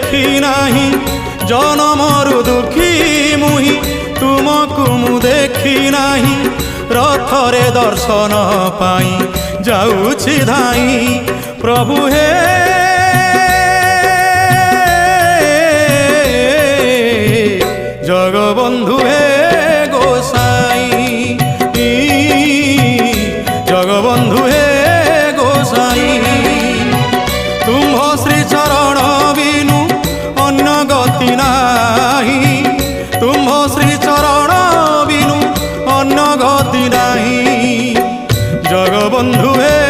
देखी नाही जनमरु दुखी मुहि तुमको मु देखी नाही रथरे दर्शन पाई जाऊछि धाई प्रभु हे जगबंधु हे गोसाई जगबंधु हे गोसाई तुम्ह श्री चरण बिनु अन्न गति नाही तुम्ह श्री चरण बिनु अन्न गति नाही जगबंधु हे